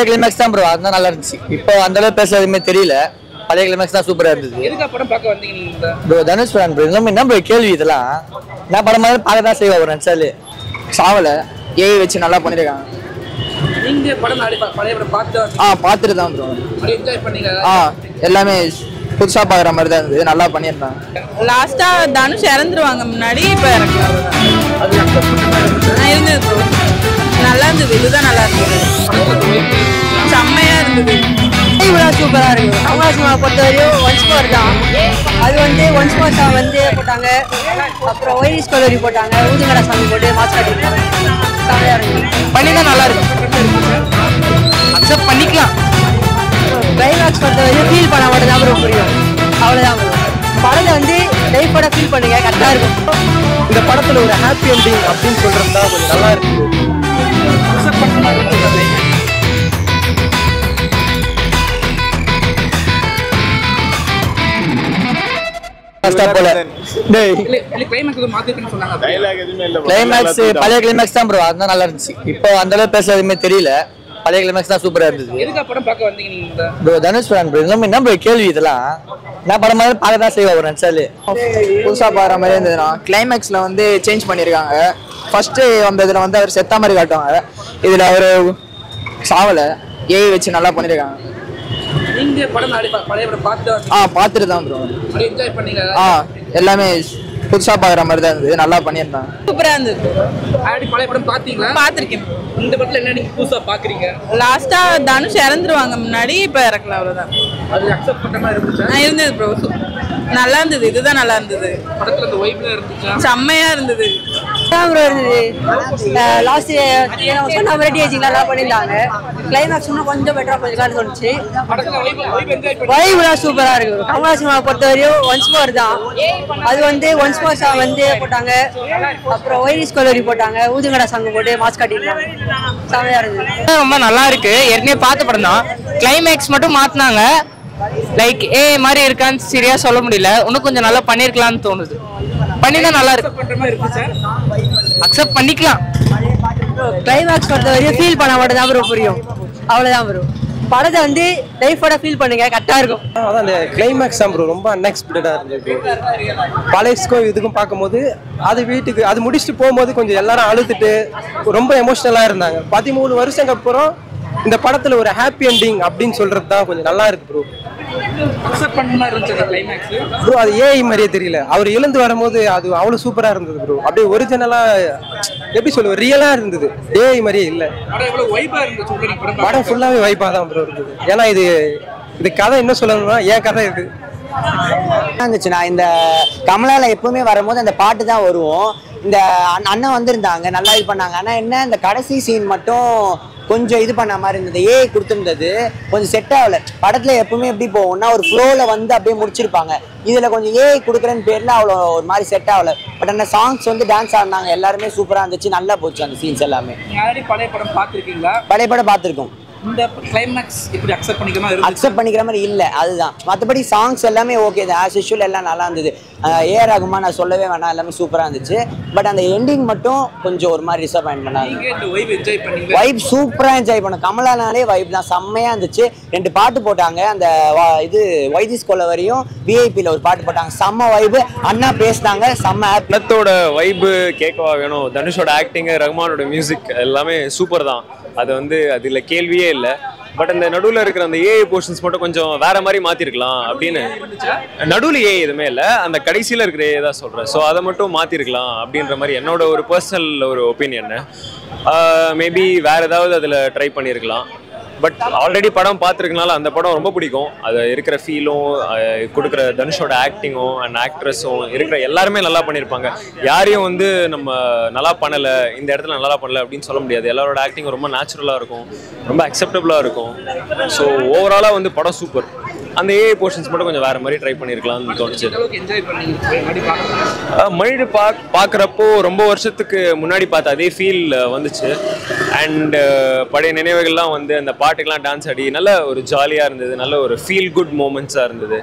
பழைய கிளைமேக்ஸ் தான் ப்ரோ, அதுதான் நல்லா இருந்துச்சு. இப்போ அந்த அளவுக்கு பேச எதுவுமே தெரியல. பழைய கிளைமேக்ஸ் தான் சூப்பரா இருந்துச்சு. எதுக்கு படம் பார்க்க வந்தீங்க நீங்க? Bro Dhanush fan bro. என்ன ப்ரோ கேள்வி இதெல்லாம்? நான் படம் மாதிரி பார்க்க தான் செய்வேன். ஒரு நினைச்சாலே சாவல ஏஐ வச்சு நல்லா பண்ணிருக்காங்க. நீங்க படம் பழைய படம் பார்த்துட்டு தான் ப்ரோ. என்ஜாய் பண்ணீங்க? எல்லாமே புதுசா பாக்குற மாதிரி தான் இருந்தது, நல்லா பண்ணியிருந்தாங்க. லாஸ்டா தனுஷ் இறந்துருவாங்க முன்னாடி, இப்போ இறக்கலாம் இருந்தது ப்ரோ. நல்லா இருந்தது, இதுதான் நல்லா இருந்தது, செம்மையா இருந்தது. சூப்பரா இருக்கு. கமலாசிமா பொறுத்தவரையும் ஒன்ஸ் மோர் தான். அது வந்து ஒன்ஸ் மோர் சாங் வந்து போட்டாங்க, அப்புறம் ஒயிரிஸ் கல்லூரி போட்டாங்க, ஊதுங்கடா சாமி போட்டு மாஸ் காட்டிருக்காங்க. செம்மையா இருக்கு. பண்ணிதான் நல்லா இருக்கும், அக்செப்ட் பண்ணிக்கலாம். கிளைமேக்ஸ் பொறுத்தவரையும் ஃபீல் பண்ண மட்டும் தான் ப்ரோ புரியும், அவ்வளோதான் ப்ரோ. படத்தை வந்து லைஃபோட ஃபீல் பண்ணுங்க, கரெக்டாக இருக்கும். இந்த படத்துல ஒரு ஹாப்பி எண்டிங் அப்படின்னு சொல்றது தான் கொஞ்சம் நல்லா இருக்கு. கிளைமேக்ஸ் பழைய கிளைமேக்ஸ் தான் ப்ரோ, அதுதான் நல்லா இருந்துச்சு. இப்போ அந்த அளவுக்கு பேச எதுவுமே தெரியல. பழைய கிளைமேக்ஸ் தான் சூப்பரா இருந்துச்சு. எதுக்கு படம் பார்க்க வந்தீங்க நீங்க? Bro Dhanush fan bro. என்ன ப்ரோ கேள்வி இதெல்லாம்? நான் படம் மாதிரி பார்க்க தான் செய்வேன். ஒரு நினைச்சாலே புதுசா பாக்குற மாதிரி இருந்ததுன்னா கிளைமேக்ஸ்ல வந்து சேஞ்ச் பண்ணிருக்காங்க. ஃபர்ஸ்ட் வந்ததுல வந்து அவர் செத்த மாதிரி காட்டுவாங்க, இதுல அவரு சாவல ஏஐ வச்சு நல்லா பண்ணிருக்காங்க. நீங்க படம் பழைய படம் பார்த்துட்டு தான் ப்ரோ. என்ஜாய் பண்ணீங்க? எல்லாமே புதுசா பாக்குற மாதிரி தான் இருந்தது, நல்லா பண்ணியிருந்தாங்க. சூப்பரா இருந்தது. பழைய படம் பாத்தீங்களா? பார்த்திருக்கேன். இந்த படத்துல என்ன நீங்க புதுசா பாக்குறீங்க? லாஸ்டா தனுஷ் இறந்துருவாங்க முன்னாடி, இப்போ இறக்கலாம் அவ்வளவுதான். அது அக்செப்ட் பண்ற மாதிரி இருந்துச்சா? இருந்தது ப்ரோ, நல்லா இருந்தது, இதுதான் நல்லா இருந்தது, படத்துல அந்த வைப்ல இருந்துச்சா? செம்மையா இருந்தது. ப்ரோ இருந்தது. லாஸ்ட் சொன்ன மாதிரி டீச்சிங் நல்லா பண்ணியிருந்தாங்க. கிளைமேக்ஸ் இன்னும் கொஞ்சம் பெட்டரா கொஞ்சம் தோணுச்சு. படத்துல வைப் என்ஜாய் பண்ணி வைப்லாம் சூப்பரா இருக்கு. கமலாசிமா பொறுத்தவரையும் ஒன்ஸ் மோர் தான். அது வந்து ஒன்ஸ் மோர் சாங் வந்து போட்டாங்க, அப்புறம் ஒயிரிஸ் கல்லூரி போட்டாங்க, ஊதுங்கடா சாங் போட்டு மாஸ் காட்டிருக்காங்க. செமையா இருந்தது, ரொம்ப நல்லா இருக்கு. ஏற்கனவே பார்த்த படம் தான், கிளைமேக்ஸ் மட்டும் மாத்தினாங்க. லைக் மாதிரி இருக்கான்னு சரியா சொல்ல முடியல, இன்னும் கொஞ்சம் நல்லா பண்ணிருக்கலாம்னு தோணுது. பண்ணிதான் நல்லா இருக்கு, அக்செப்ட் பண்ணிக்கலாம். கிளைமேக்ஸ் பொறுத்தவரையும் ஃபீல் பண்ண மட்டும் தான் ப்ரோ புரியும், அவ்வளோதான் ப்ரோ. படத்தை வந்து லைஃபோட ஃபீல் பண்ணுங்க, கரெக்டாக இருக்கும். அதான் அந்த கிளைமேக்ஸ் தான் ப்ரோ ரொம்ப அன்எக்ஸ்பெக்டடாக இருந்தது. பழையஸ்க்கும் இதுக்கும் பார்க்கும்போது அது வீட்டுக்கு அது முடிச்சுட்டு போகும்போது கொஞ்சம் எல்லாரும் அழுதுட்டு ரொம்ப எமோஷ்னலாக இருந்தாங்க. 13 வருஷங்க அப்புறம் இந்த படத்தில் ஒரு ஹாப்பி எண்டிங் அப்படின்னு சொல்கிறது தான் கொஞ்சம் நல்லா இருக்கு ப்ரோ. அக்செப்ட் பண்ற மாதிரி இருந்துச்சு கிளைமேக்ஸ் ப்ரோ. அது ஏஐ மாதிரியே தெரியல, அவர் எழுந்து வரும்போது அது அவ்வளோ சூப்பராக இருந்தது ப்ரோ. அப்படியே ஒரிஜினலாக எப்படி சொல்லுவோம், ரியலாக இருந்தது, ஏஐ மாதிரியே இல்லை. படம் எவ்வளவு வைபா இருந்துச்சு? படம் ஃபுல்லாகவே வைப்பாக தான் ப்ரோ இருந்தது. ஏன்னா இது கதை என்ன சொல்லணும்னா ஏன் கதை இது இருந்துச்சுண்ணா. இந்த கமலால எப்பவுமே வரும்போது அந்த பாட்டு தான் வருவோம். இந்த அண்ணன் வந்திருந்தாங்க, நல்லா இது பண்ணாங்க. ஆனால் என்ன, இந்த கடைசி சீன் மட்டும் கொஞ்சம் இது பண்ண மாதிரி இருந்தது. ஏஐ கொடுத்துருந்தது கொஞ்சம் செட் ஆகலை. படத்தில் எப்பவுமே எப்படி போவோம்னா ஒரு ஃப்ளோவில் வந்து அப்படியே முடிச்சிருப்பாங்க. இதில் கொஞ்சம் ஏஐ கொடுக்குறேன்னு பேரில் அவ்வளோ ஒரு மாதிரி செட் ஆகலை. பட் அந்த சாங்ஸ் வந்து டான்ஸ் ஆடினாங்க, எல்லாருமே சூப்பராக இருந்துச்சு, நல்லா போச்சு அந்த சீன்ஸ் எல்லாமே. பழைய படம் பார்த்துருக்கீங்களா? பழைய படம் பார்த்துருக்கோம். இந்த கிளைமேக்ஸ் இப்படி அக்செப்ட் பண்ணிக்கிற மாதிரி இல்லை, அதுதான். மற்றபடி சாங்ஸ் எல்லாமே ஓகே தான், ஆஸ் யூஷுவல் எல்லாம் நல்லா இருந்தது. ஏஆர் ரகுமான் நான் சொல்லவே வேணாம், எல்லாமே சூப்பராக இருந்துச்சு. பட் அந்த எண்டிங் மட்டும் கொஞ்சம் ஒரு மாதிரி டிசப்பாயின்ட் பண்ணாங்க. வைப் சூப்பராக என்ஜாய் பண்ணோம். கமலானாலே வைப் தான், செம்மையாக இருந்துச்சு. 2 பாட்டு போட்டாங்க. அந்த இது வைதிஸ் கொள்ள வரையும் விஐபியில் ஒரு பாட்டு போட்டாங்க, செம்ம வைப்பு. அண்ணா பேசினாங்க, செம்ம ஹாப்பி. படத்தோட வைப்பு கேட்கவா வேணும். தனுஷோட ஆக்டிங், ரகுமானோட மியூசிக் எல்லாமே சூப்பர் தான். அது வந்து அதில் கேள்வியே இல்லை. பட் அந்த நடுவில் இருக்கிற அந்த ஏஐ போர்ஷன்ஸ் மட்டும் கொஞ்சம் வேற மாதிரி மாற்றிருக்கலாம் அப்படின்னு. நடுவில் ஏஐ எதுவுமே இல்லை, அந்த கடைசியில் இருக்கிற ஏஐ தான் சொல்கிறேன். ஸோ அதை மட்டும் மாற்றிருக்கலாம் அப்படின்ற மாதிரி என்னோட ஒரு பர்சனல் ஒரு ஒப்பீனியன். மேபி வேறு ஏதாவது அதில் ட்ரை பண்ணியிருக்கலாம். பட் ஆல்ரெடி படம் பார்த்துருக்கனால அந்த படம் ரொம்ப பிடிக்கும். அது இருக்கிற ஃபீலும் கொடுக்குற தனுஷோட ஆக்டிங்கும் அண்ட் ஆக்ட்ரஸும் இருக்கிற எல்லாருமே நல்லா பண்ணியிருப்பாங்க. யாரையும் வந்து நம்ம நல்லா பண்ணலை, இந்த இடத்துல நல்லா பண்ணலை அப்படின்னு சொல்ல முடியாது. எல்லாரோட ஆக்டிங் ரொம்ப நேச்சுரலாக இருக்கும், ரொம்ப அக்செப்டபுளாக இருக்கும். ஸோ ஓவராலாக வந்து படம் சூப்பர். அந்த ஏஐ போர்ஷன்ஸ் மட்டும் கொஞ்சம் வேறு மாதிரி ட்ரை பண்ணியிருக்கலாம்னு தோணுச்சு. மறுபடி பார்க்குறப்போ ரொம்ப வருஷத்துக்கு முன்னாடி பார்த்த அதே ஃபீல் வந்துச்சு. அண்ட் பழைய நினைவுகள்லாம் வந்து அந்த பாட்டுக்கெலாம் டான்ஸ் ஆடி நல்ல ஒரு ஜாலியாக இருந்தது, நல்ல ஒரு ஃபீல் குட் மூமெண்ட்ஸாக இருந்தது.